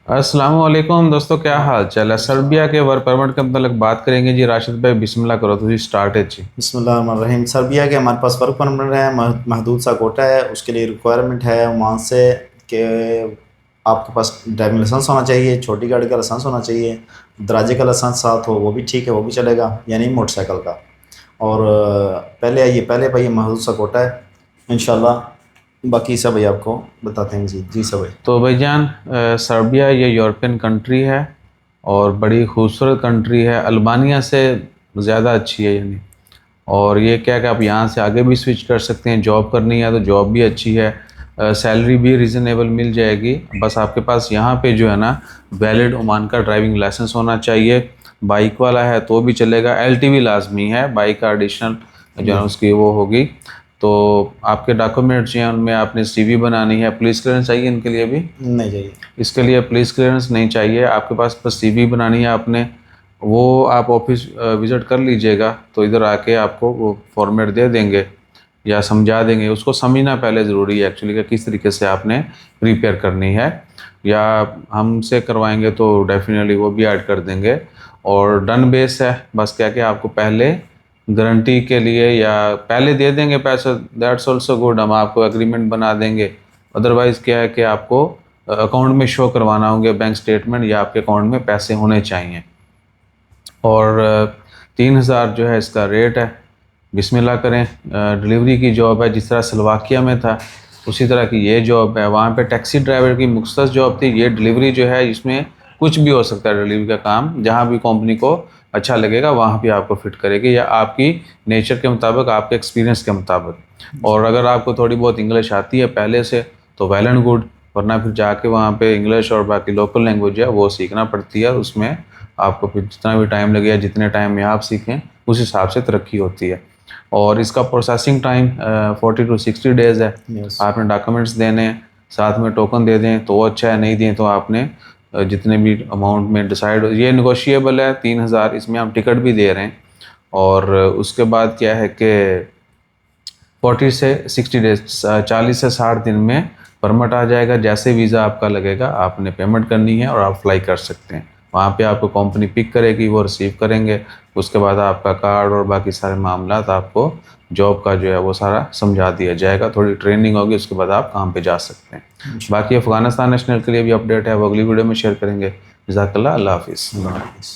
अस्सलाम वालेकुम दोस्तों, क्या हाल चाल है। सर्बिया के वर्क परमिट के मतलब बात करेंगे जी। राशिद भाई बिस्मिल्लाह करो, तुझे स्टार्ट है जी। बिस्मिल्लाहिर्रहमानिर्रहीम। सर्बिया के हमारे पास वर्क परमिट है, महदूद सा कोटा है। उसके लिए रिक्वायरमेंट है वहाँ से कि आपके पास ड्राइविंग लाइसेंस होना चाहिए, छोटी गाड़ी का लाइसेंस होना चाहिए, दराजे का लाइसेंस साथ हो वो भी ठीक है, वो भी चलेगा, यानी मोटरसाइकिल का। और पहले आइए, पहले भाई महदूद सा कोटा है इंशाल्लाह। बाकी सब भाई आपको बताते हैं। जी जी सब भाई। तो भाईजान, सर्बिया ये यूरोपियन कंट्री है और बड़ी खूबसूरत कंट्री है। अल्बानिया से ज़्यादा अच्छी है यानी। और ये क्या कि आप यहाँ से आगे भी स्विच कर सकते हैं। जॉब करनी है तो जॉब भी अच्छी है, सैलरी भी रिजनेबल मिल जाएगी। बस आपके पास यहाँ पे जो है ना, वैलिड ओमान का ड्राइविंग लाइसेंस होना चाहिए। बाइक वाला है तो भी चलेगा, एलटीवी लाजमी है, बाइक का एडिशनल जो है जी उसकी वो होगी। तो आपके डॉक्यूमेंट्स हैं, उनमें आपने सीवी बनानी है। पुलिस क्लियरेंस चाहिए इनके लिए भी? नहीं चाहिए। इसके लिए पुलिस क्लियरेंस नहीं चाहिए, आपके पास बस सीवी बनानी है आपने। वो आप ऑफिस विज़िट कर लीजिएगा तो इधर आके आपको वो फॉर्मेट दे देंगे या समझा देंगे। उसको समझना पहले ज़रूरी है एक्चुअली कि किस तरीके से आपने प्रिपेयर करनी है। या हमसे करवाएंगे तो डेफिनेटली वो भी ऐड कर देंगे। और डन बेस है, बस क्या कि आपको पहले गारंटी के लिए या पहले दे देंगे पैसे, दैट्स ऑल्सो गुड। हम आपको एग्रीमेंट बना देंगे। अदरवाइज़ क्या है कि आपको अकाउंट में शो करवाना होंगे बैंक स्टेटमेंट, या आपके अकाउंट में पैसे होने चाहिए। और 3,000 जो है इसका रेट है। बिस्मिल्लाह करें। डिलीवरी की जॉब है, जिस तरह स्लोवाकिया में था उसी तरह की ये जॉब है। वहाँ पे टैक्सी ड्राइवर की मुख्तस जॉब थी, ये डिलीवरी जो है इसमें कुछ भी हो सकता है। डिलीवरी का काम जहाँ भी कंपनी को अच्छा लगेगा वहाँ भी आपको फिट करेगी, या आपकी नेचर के मुताबिक, आपके एक्सपीरियंस के मुताबिक। और अगर आपको थोड़ी बहुत इंग्लिश आती है पहले से तो वेल एंड गुड, वरना फिर जाके वहाँ पे इंग्लिश और बाकी लोकल लैंग्वेज है वो सीखना पड़ती है। उसमें आपको फिर जितना भी टाइम लगे या जितने टाइम में आप सीखें उस हिसाब से तरक्की होती है। और इसका प्रोसेसिंग टाइम 40 to 60 डेज़ है। यस। आपने डॉक्यूमेंट्स देने हैं, साथ में टोकन दे दें तो अच्छा है, नहीं दें तो आपने जितने भी अमाउंट में डिसाइड, ये निगोशिएबल है। 3,000 इसमें हम टिकट भी दे रहे हैं। और उसके बाद क्या है कि 40 से 60 डेज, 40 से 60 दिन में परमिट आ जाएगा। जैसे वीज़ा आपका लगेगा आपने पेमेंट करनी है और आप फ्लाई कर सकते हैं। वहाँ पे आपको कंपनी पिक करेगी, वो रिसीव करेंगे। उसके बाद आपका कार्ड और बाकी सारे मामलात आपको जॉब का जो है वो सारा समझा दिया जाएगा। थोड़ी ट्रेनिंग होगी, उसके बाद आप काम पे जा सकते हैं। बाकी अफ़गानिस्तान नेशनल के लिए भी अपडेट है, वो अगली वीडियो में शेयर करेंगे। जज़ाकल्लाह, अल्लाह हाफिज़। अल्लाह हाफिज़।